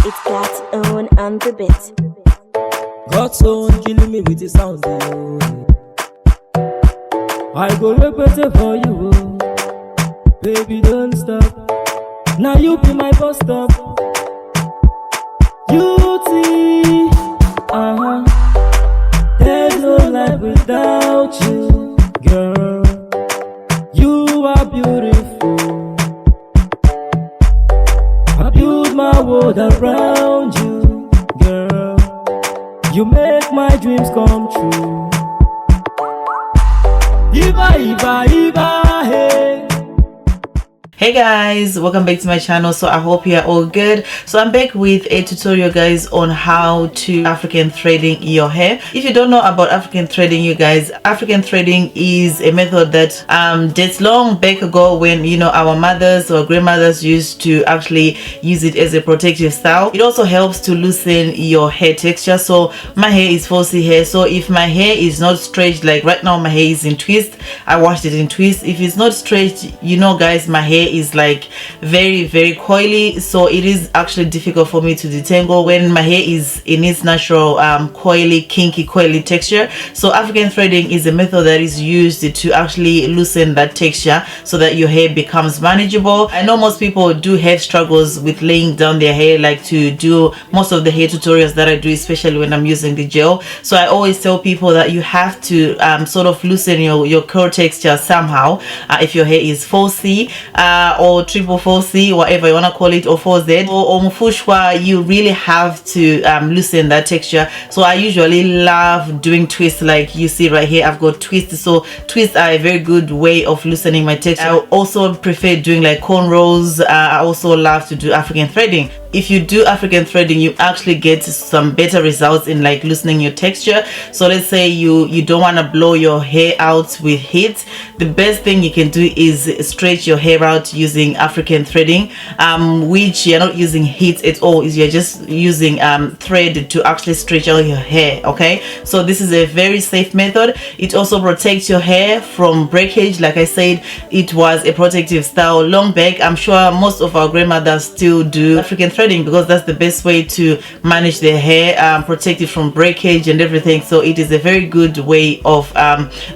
It's God's own on the beat. God's own killing me with his sound. I go repeat it for you, baby, don't stop. Now you be my bus stop. Beauty, there's no life without you, girl. You are beautiful. I build my world around you, girl. You make my dreams come true. Hey. Hey guys, welcome back to my channel. So I hope you are all good. So I'm back with a tutorial, guys, on how to African threading your hair. If you don't know about African threading, you guys, African threading is a method that dates long back ago when, you know, our mothers or grandmothers used to actually use it as a protective style. It also helps to loosen your hair texture. So my hair is 4C hair, so if my hair is not stretched, like right now my hair is in twist, I washed it in twist. If it's not stretched, you know guys, my hair is like very coily, so it is actually difficult for me to detangle when my hair is in its natural coily, kinky, coily texture. So African threading is a method that is used to actually loosen that texture so that your hair becomes manageable. I know most people do have struggles with laying down their hair, like to do most of the hair tutorials that I do, especially when I'm using the gel. So I always tell people that you have to sort of loosen your curl texture somehow. If your hair is 4C or triple 4C, whatever you want to call it, or 4Z or mfushwa, you really have to loosen that texture. So I usually love doing twists, like you see right here. I've got twists, so twists are a very good way of loosening my texture. I also prefer doing like cornrows. I also love to do African threading. If you do African threading, you actually get some better results in like loosening your texture. So let's say you don't want to blow your hair out with heat. The best thing you can do is stretch your hair out using African threading, which you're not using heat at all, is you're just using thread to actually stretch out your hair. Okay, so this is a very safe method. It also protects your hair from breakage. Like I said, it was a protective style long back. I'm sure most of our grandmothers still do African threading because that's the best way to manage their hair, protect it from breakage and everything. So it is a very good way of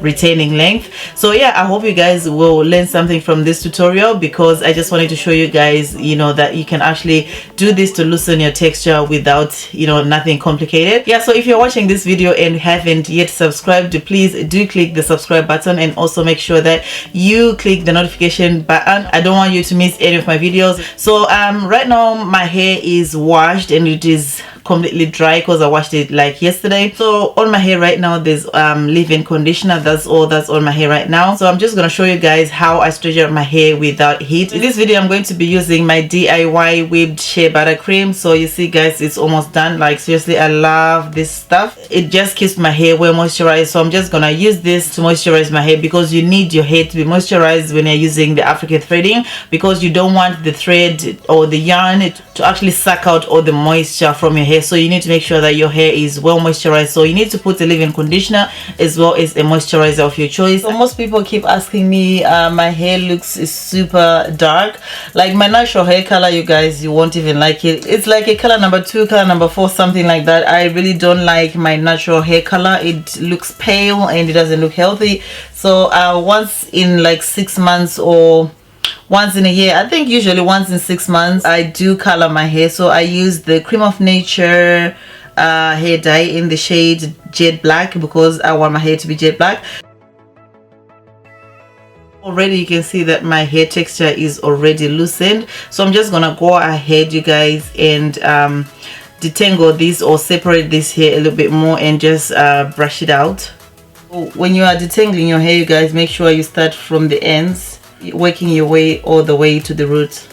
retaining length. So yeah, I hope you guys will learn something from this tutorial, because I just wanted to show you guys, you know, that you can actually do this to loosen your texture without, you know, nothing complicated. Yeah, so if you're watching this video and haven't yet subscribed, please do click the subscribe button and also make sure that you click the notification button. I don't want you to miss any of my videos. So right now my hair is washed and it is completely dry because I washed it like yesterday. So on my hair right now there's leave-in conditioner. That's all that's on my hair right now. So I'm just gonna show you guys how I stretch out my hair without heat. In this video I'm going to be using my DIY whipped shea butter cream. So you see guys, it's almost done. Like seriously, I love this stuff. It just keeps my hair well moisturized. So I'm just gonna use this to moisturize my hair, because you need your hair to be moisturized when you're using the African threading, because you don't want the thread or the yarn to actually suck out all the moisture from your hair. So you need to make sure that your hair is well moisturized. So you need to put a leave-in conditioner as well as a moisturizer of your choice. So most people keep asking me, my hair looks super dark. Like my natural hair color, you guys, you won't even like it. It's like a color number 2, color number 4, something like that. I really don't like my natural hair color. It looks pale and it doesn't look healthy. So once in like 6 months or once in a year, I think usually once in 6 months, I do color my hair. So I use the Cream of Nature hair dye in the shade Jet Black, because I want my hair to be jet black. Already you can see that my hair texture is already loosened. So I'm just gonna go ahead, you guys, and detangle this or separate this hair a little bit more and just brush it out. When you are detangling your hair, you guys, make sure you start from the ends, working your way all the way to the roots.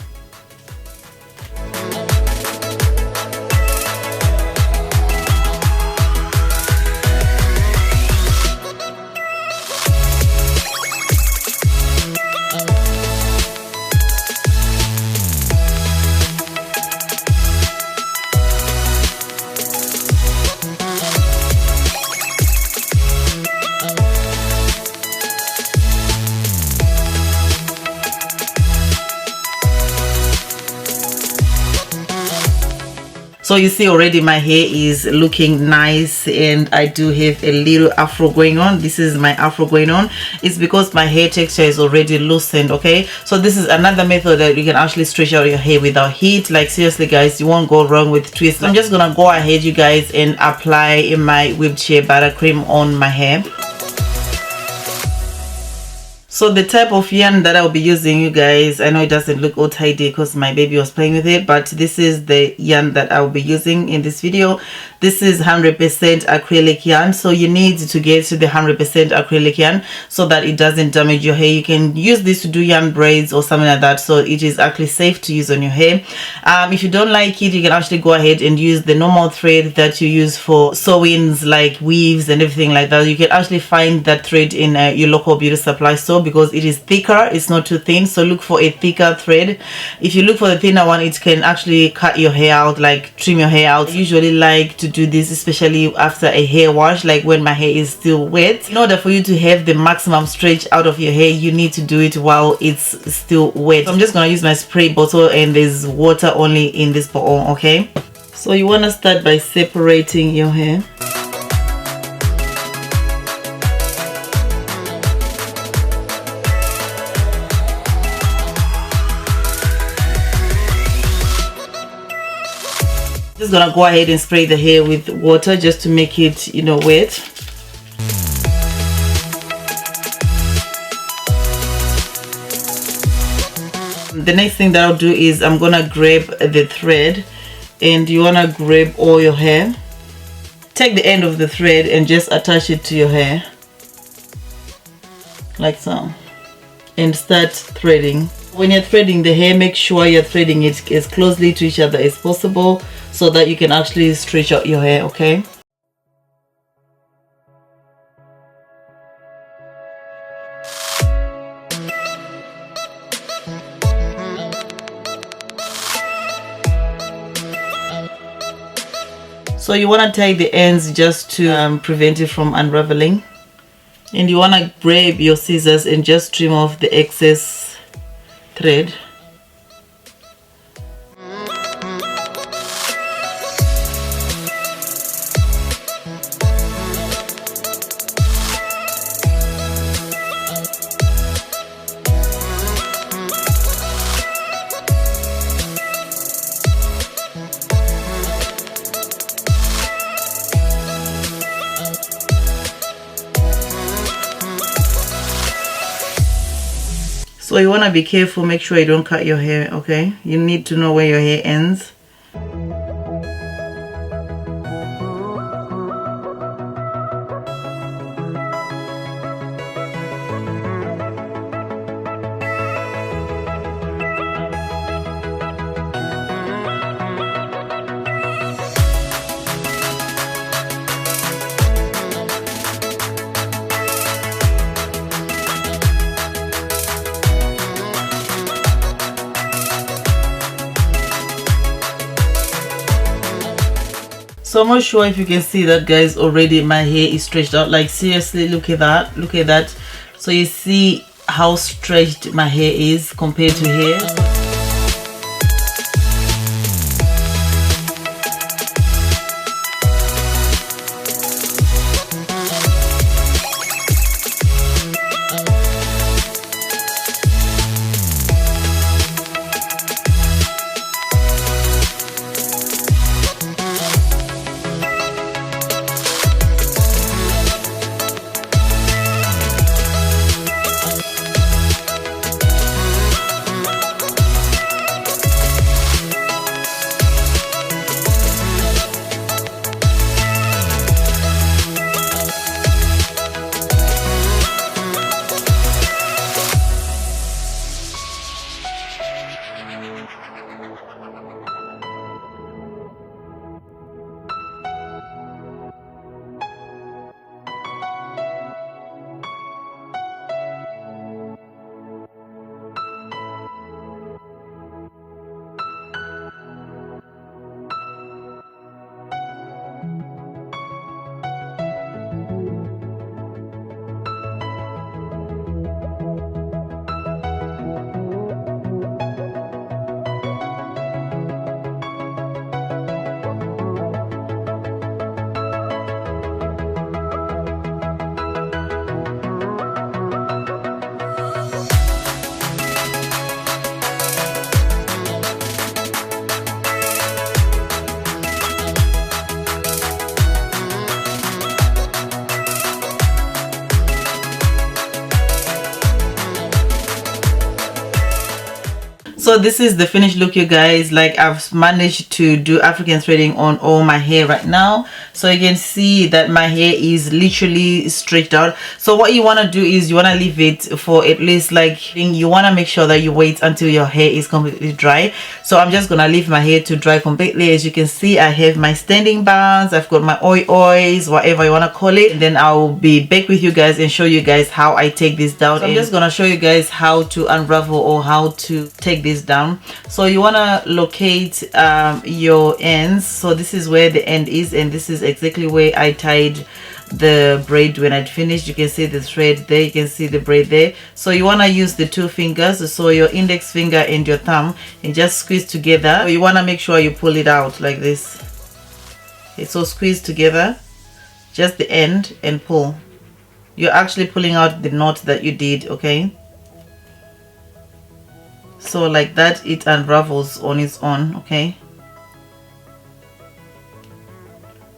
So you see already my hair is looking nice, and I do have a little afro going on. This is my afro going on. It's because my hair texture is already loosened. Okay, so this is another method that you can actually stretch out your hair without heat. Like seriously guys, you won't go wrong with twists. I'm just gonna go ahead you guys and apply my whipped shea butter cream on my hair. So the type of yarn that I'll be using, you guys, I know it doesn't look all tidy because my baby was playing with it, but this is the yarn that I'll be using in this video. This is 100% acrylic yarn, so you need to get to the 100% acrylic yarn so that it doesn't damage your hair. You can use this to do yarn braids or something like that, so it is actually safe to use on your hair. If you don't like it, you can actually go ahead and use the normal thread that you use for sewings, like weaves and everything like that. You can actually find that thread in your local beauty supply store, because it is thicker, it's not too thin, so look for a thicker thread. If you look for the thinner one, it can actually cut your hair out, like trim your hair out. I usually like to do this especially after a hair wash, like when my hair is still wet. In order for you to have the maximum stretch out of your hair, you need to do it while it's still wet. So I'm just gonna use my spray bottle, and there's water only in this bottle. Okay, so you want to start by separating your hair. Just gonna go ahead and spray the hair with water just to make it, you know, wet. The next thing that I'll do is I'm gonna grab the thread, and you wanna grab all your hair. Take the end of the thread and just attach it to your hair like so, and start threading. When you're threading the hair, make sure you're threading it as closely to each other as possible so that you can actually stretch out your hair. Okay, so you want to tie the ends just to prevent it from unraveling, and you want to grab your scissors and just trim off the excess thread. So you want to be careful, make sure you don't cut your hair. Okay, you need to know where your hair ends. So I'm not sure if you can see that, guys. Already my hair is stretched out. Like seriously, look at that, look at that. So you see how stretched my hair is compared to here. So this is the finished look, you guys. Like, I've managed to do African threading on all my hair right now, so you can see that my hair is literally stretched out. So what you want to do is you want to leave it for at least, like, you want to make sure that you wait until your hair is completely dry. So I'm just gonna leave my hair to dry completely. As you can see, I have my standing bands, I've got my oils, whatever you want to call it, and then I'll be back with you guys and show you guys how I take this down. So I'm just gonna show you guys how to unravel or how to take this down. So you want to locate your ends. So this is where the end is, and this is exactly where I tied the braid when I'd finished. You can see the thread there, you can see the braid there. So you want to use the two fingers, so your index finger and your thumb, and just squeeze together. So you want to make sure you pull it out like this. Okay, so squeeze together just the end and pull. You're actually pulling out the knot that you did. Okay, so like that it unravels on its own. Okay,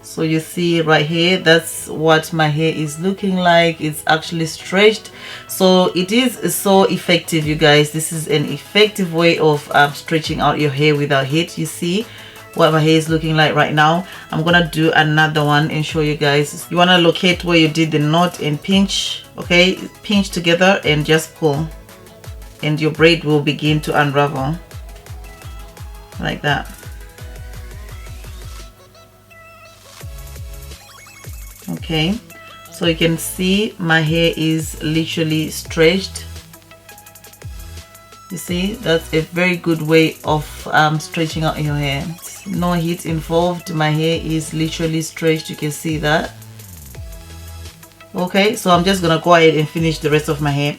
so you see right here, that's what my hair is looking like. It's actually stretched, so it is so effective, you guys. This is an effective way of stretching out your hair without heat. You see what my hair is looking like right now. I'm gonna do another one and show you guys. You want to locate where you did the knot and pinch. Okay, pinch together and just pull, and your braid will begin to unravel like that. Okay, so you can see my hair is literally stretched. You see, that's a very good way of stretching out your hair. No heat involved. My hair is literally stretched. You can see that. Okay, so I'm just gonna go ahead and finish the rest of my hair.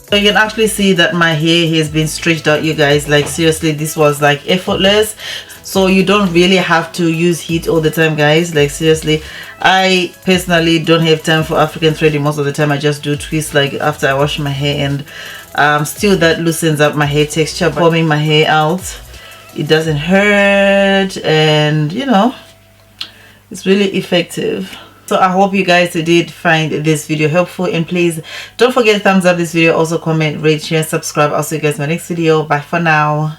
So you can actually see that my hair has been stretched out, you guys. Like, seriously, this was like effortless. So you don't really have to use heat all the time, guys. Like, seriously, I personally don't have time for African threading most of the time. I just do twists like after I wash my hair, and still that loosens up my hair texture. Combing my hair out, it doesn't hurt, and you know, it's really effective. So I hope you guys did find this video helpful, and please don't forget to thumbs up this video, also comment, rate, share, subscribe. I'll see you guys in my next video. Bye for now.